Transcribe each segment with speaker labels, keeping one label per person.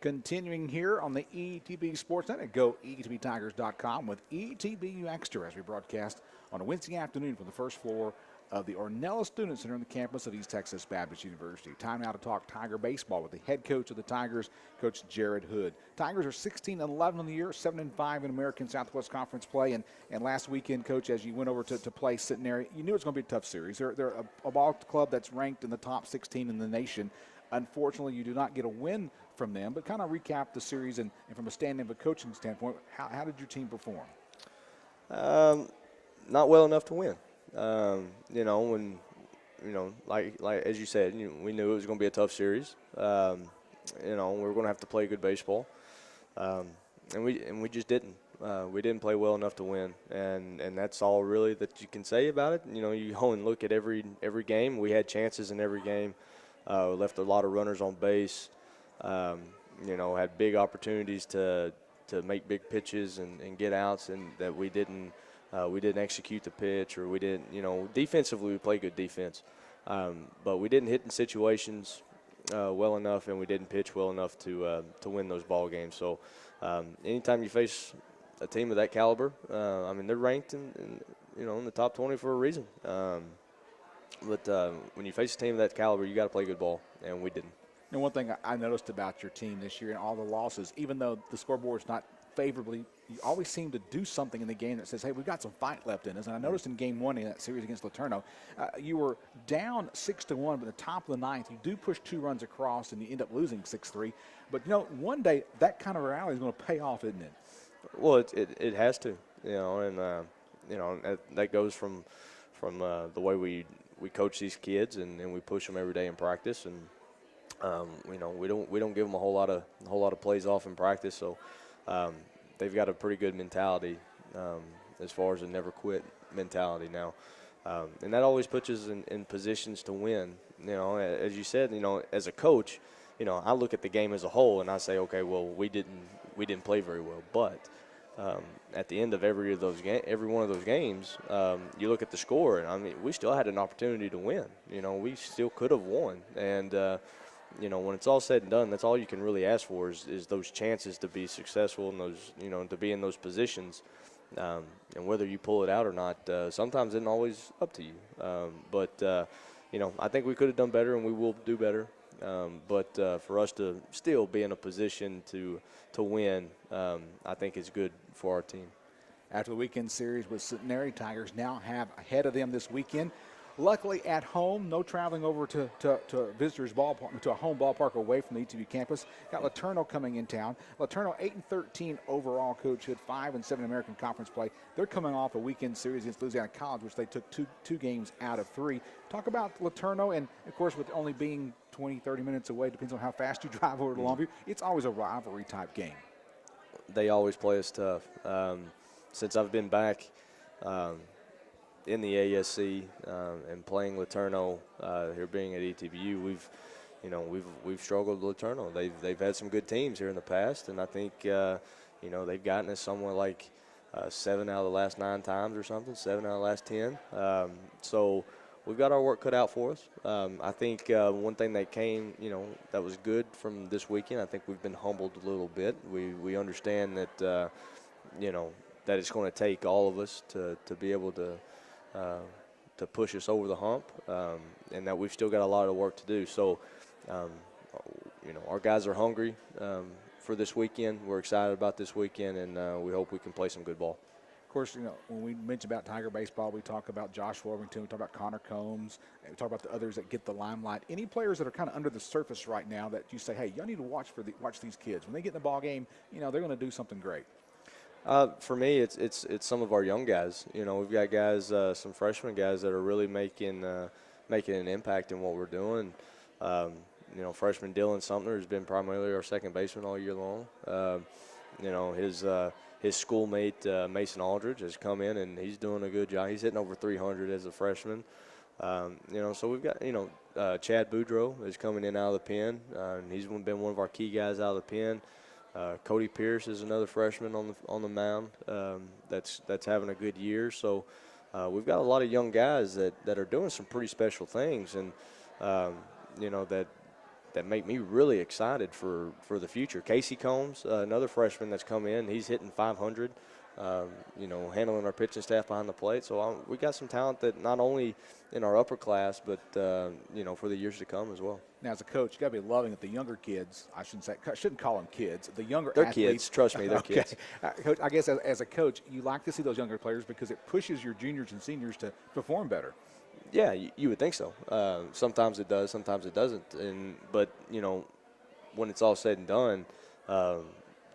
Speaker 1: Continuing here on the ETBU Sportsnet at goetbtigers.com with ETBU Extra as we broadcast on a Wednesday afternoon from the first floor of the Ornella Student Center on the campus of East Texas Baptist University. Time now to talk Tiger baseball with the head coach of the Tigers, Coach Jared Hood. Tigers are 16-11 on the year, 7-5 in American Southwest Conference play. And last weekend, Coach, as you went over to play Centenary, you knew it was going to be a tough series. They're a ball club that's ranked in the top 16 in the nation. Unfortunately, you do not get a win from them, but kind of recap the series and from a standing of a coaching standpoint, how did your team perform?
Speaker 2: Not well enough to win. Like as you said, we knew it was going to be a tough series. We were going to have to play good baseball, and we just didn't. We didn't play well enough to win, and that's all really that you can say about it. You go and look at every game. We had chances in every game. Left a lot of runners on base. Had big opportunities to make big pitches and get outs, and that we didn't execute the pitch, or we didn't. Defensively we played good defense, but we didn't hit in situations well enough, and we didn't pitch well enough to win those ball games. So anytime you face a team of that caliber, they're ranked in the top 20 for a reason. But when you face a team of that caliber, you got to play good ball, and we didn't.
Speaker 1: And one thing I noticed about your team this year and all the losses, even though the scoreboard is not favorably, you always seem to do something in the game that says, hey, we've got some fight left in us. And I noticed in game one in that series against Laterno, you were down 6-1, but at the top of the ninth, you do push 2 runs across, and you end up losing 6-3. But, one day that kind of rally is going to pay off, isn't it?
Speaker 2: Well, it has to, and that goes from the way we coach these kids, and we push them every day in practice, and we don't give them a whole lot of plays off in practice, so they've got a pretty good mentality as far as a never quit mentality now, and that always puts us in positions to win. As you said, as a coach, I look at the game as a whole and I say, okay, well, we didn't play very well, but at the end of every one of those games, you look at the score, and we still had an opportunity to win. We still could have won, and when it's all said and done, that's all you can really ask for is those chances to be successful and those to be in those positions, and whether you pull it out or not, sometimes isn't always up to you. But I think we could have done better, and we will do better. But for us to still be in a position to win, I think is good for our team.
Speaker 1: After the weekend series with Centenary, Tigers now have ahead of them this weekend. Luckily at home, no traveling over to a visitor's ballpark, to a home ballpark away from the ETBU campus. Got Laterno coming in town. Laterno 8-13 overall, Coach Hood, 5-7 American Conference play. They're coming off a weekend series against Louisiana College, which they took two games out of 3. Talk about Laterno, and of course with only being 20, 30 minutes away, depends on how fast you drive over to Longview, it's always a rivalry type game.
Speaker 2: They always play us tough. Since I've been back in the ASC and playing Laterno here, being at ETBU, we've struggled with Laterno. They've had some good teams here in the past, and I think they've gotten us somewhere like 7 out of the last 9 times or something, 7 out of the last 10. So we've got our work cut out for us. I think one thing that came, that was good from this weekend, I think we've been humbled a little bit. We understand that that it's going to take all of us to be able to push us over the hump, and that we've still got a lot of work to do. So, our guys are hungry for this weekend. We're excited about this weekend, and we hope we can play some good ball.
Speaker 1: Of course, when we mention about Tiger baseball, we talk about Josh Worthington, we talk about Connor Combs, and we talk about the others that get the limelight. Any players that are kind of under the surface right now that you say, hey, y'all need to watch these kids. When they get in the ball game, they're going to do something great.
Speaker 2: For me, it's some of our young guys. We've got guys, some freshman guys that are really making an impact in what we're doing. Freshman Dylan Sumner has been primarily our second baseman all year long. His schoolmate Mason Aldridge has come in, and he's doing a good job. He's hitting over 300 as a freshman. So we've got Chad Boudreaux is coming in out of the pen, and he's been one of our key guys out of the pen. Cody Pierce is another freshman on the mound that's having a good year. So we've got a lot of young guys that are doing some pretty special things, and that that make me really excited for the future. Casey Combs, another freshman that's come in, he's hitting 500. Handling our pitching staff behind the plate. So we got some talent that not only in our upper class, but for the years to come as well.
Speaker 1: Now, as a coach, you got to be loving that the younger kids, I shouldn't call them kids, the younger
Speaker 2: they're
Speaker 1: athletes.
Speaker 2: Kids, trust me, they're
Speaker 1: okay.
Speaker 2: kids.
Speaker 1: Coach, I guess as a coach, you like to see those younger players because it pushes your juniors and seniors to perform better.
Speaker 2: Yeah, you would think so. Sometimes it does, sometimes it doesn't. But when it's all said and done,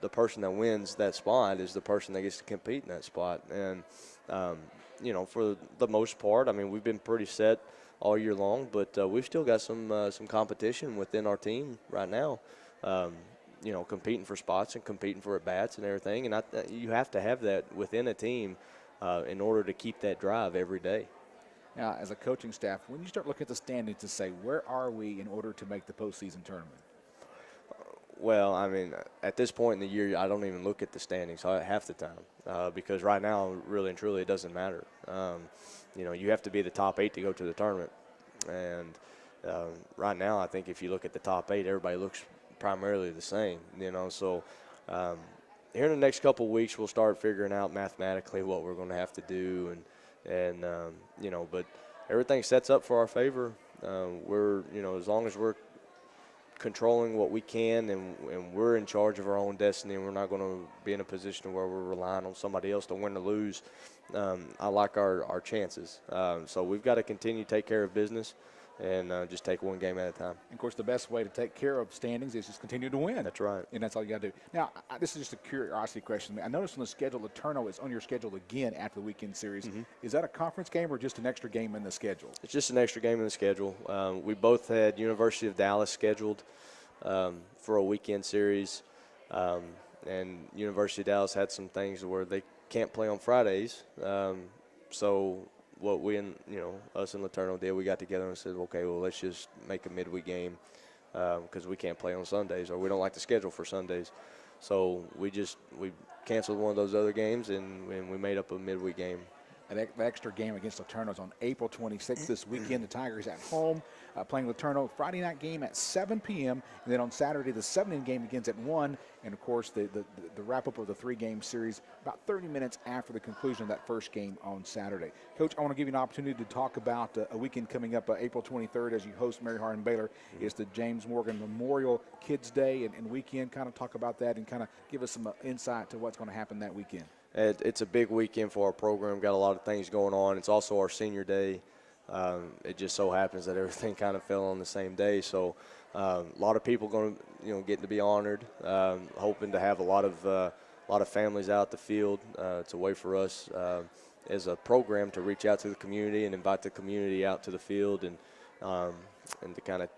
Speaker 2: the person that wins that spot is the person that gets to compete in that spot. And, for the most part, I mean, we've been pretty set all year long, but we've still got some competition within our team right now, competing for spots and competing for at-bats and everything. And you have to have that within a team in order to keep that drive every day.
Speaker 1: Now, as a coaching staff, when you start looking at the standings to say, where are we in order to make the postseason tournament?
Speaker 2: Well, I mean, at this point in the year, I don't even look at the standings half the time because right now, really and truly, it doesn't matter. You have to be the top 8 to go to the tournament. And right now, I think if you look at the top 8, everybody looks primarily the same, So here in the next couple of weeks, we'll start figuring out mathematically what we're going to have to do. But everything sets up for our favor. We're, as long as we're controlling what we can and we're in charge of our own destiny and we're not going to be in a position where we're relying on somebody else to win or lose, I like our chances. So we've got to continue to take care of business and just take one game at a time.
Speaker 1: And of course, the best way to take care of standings is just continue to win.
Speaker 2: That's right.
Speaker 1: And that's all you got to do. Now, this is just a curiosity question. I noticed on the schedule, Laterno is on your schedule again after the weekend series. Mm-hmm. Is that a conference game or just an extra game in the schedule?
Speaker 2: It's just an extra game in the schedule. We both had University of Dallas scheduled for a weekend series. And University of Dallas had some things where they can't play on Fridays. So what we and us and Laterno did, we got together and said, okay, well, let's just make a midweek game because we can't play on Sundays or we don't like the schedule for Sundays. So we canceled one of those other games and we made up a midweek game.
Speaker 1: An extra game against Laterno is on April 26th this weekend. The Tigers at home playing Laterno. Friday night game at 7 p.m. And then on Saturday, the 7 game begins at 1. And, of course, the wrap-up of the 3-game series about 30 minutes after the conclusion of that first game on Saturday. Coach, I want to give you an opportunity to talk about a weekend coming up April 23rd as you host Mary Hardin Baylor. It's the James Morgan Memorial Kids Day and weekend. Kind of talk about that and kind of give us some insight to what's going to happen that weekend.
Speaker 2: It's a big weekend for our program. Got a lot of things going on. It's also our senior day. It just so happens that everything kind of fell on the same day. So a lot of people going to, getting to be honored. Hoping to have a lot of families out the field. It's a way for us as a program to reach out to the community and invite the community out to the field and to kind of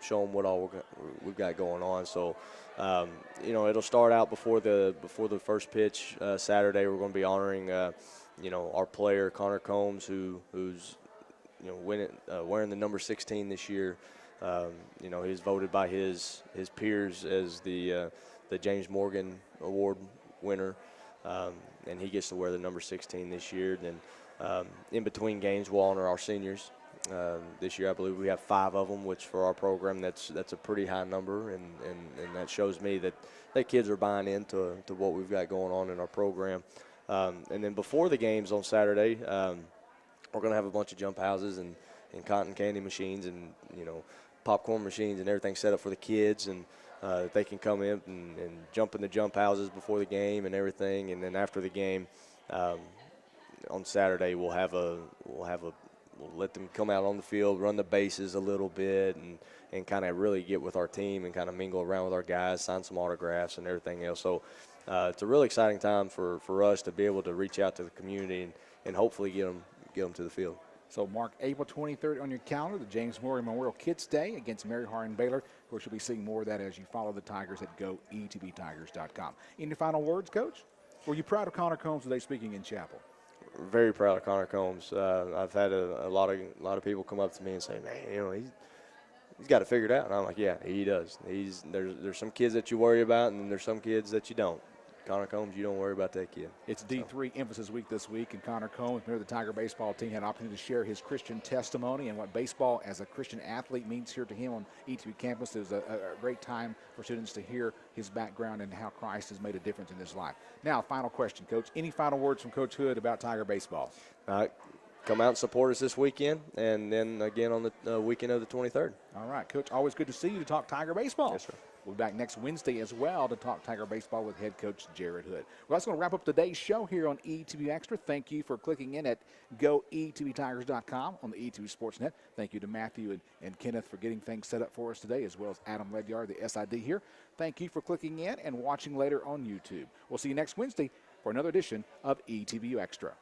Speaker 2: show them what all we've got going on. So. It'll start out before the first pitch Saturday. We're going to be honoring, our player Connor Combs, who's wearing the number 16 this year. He's voted by his peers as the James Morgan Award winner, and he gets to wear the number 16 this year. Then in between games, we'll honor our seniors. This year, I believe we have 5 of them, which for our program, that's a pretty high number, and that shows me that kids are buying into what we've got going on in our program. And then before the games on Saturday, we're going to have a bunch of jump houses and cotton candy machines and popcorn machines and everything set up for the kids, and they can come in and jump in the jump houses before the game and everything. And then after the game on Saturday, we'll let them come out on the field, run the bases a little bit, and kind of really get with our team and kind of mingle around with our guys, sign some autographs and everything else. So it's a really exciting time for us to be able to reach out to the community and hopefully get them to the field.
Speaker 1: So mark April 23rd on your calendar, the James Morgan Memorial Kids Day against Mary Hardin Baylor. Of course, you'll be seeing more of that as you follow the Tigers at goetbtigers.com. Any final words, Coach? Were you proud of Connor Combs today speaking in chapel?
Speaker 2: Very proud of Connor Combs. I've had a lot of people come up to me and say, man, he's got it figured out. And I'm like, yeah, he does. There's some kids that you worry about, and there's some kids that you don't. Connor Combs, you don't worry about that kid.
Speaker 1: It's D3 Emphasis Week this week, and Connor Combs, member of the Tiger baseball team, had an opportunity to share his Christian testimony and what baseball as a Christian athlete means here to him on ETBU campus. It was a great time for students to hear his background and how Christ has made a difference in his life. Now, final question, Coach. Any final words from Coach Hood about Tiger baseball?
Speaker 2: Come out and support us this weekend, and then again on the weekend of the 23rd.
Speaker 1: All right, Coach. Always good to see you to talk Tiger baseball.
Speaker 2: Yes, sir.
Speaker 1: We'll be back next Wednesday as well to talk Tiger baseball with head coach Jared Hood. Well, that's going to wrap up today's show here on ETBU Extra. Thank you for clicking in at goetbtigers.com on the ETBU Sportsnet. Thank you to Matthew and Kenneth for getting things set up for us today, as well as Adam Ledyard, the SID here. Thank you for clicking in and watching later on YouTube. We'll see you next Wednesday for another edition of ETBU Extra.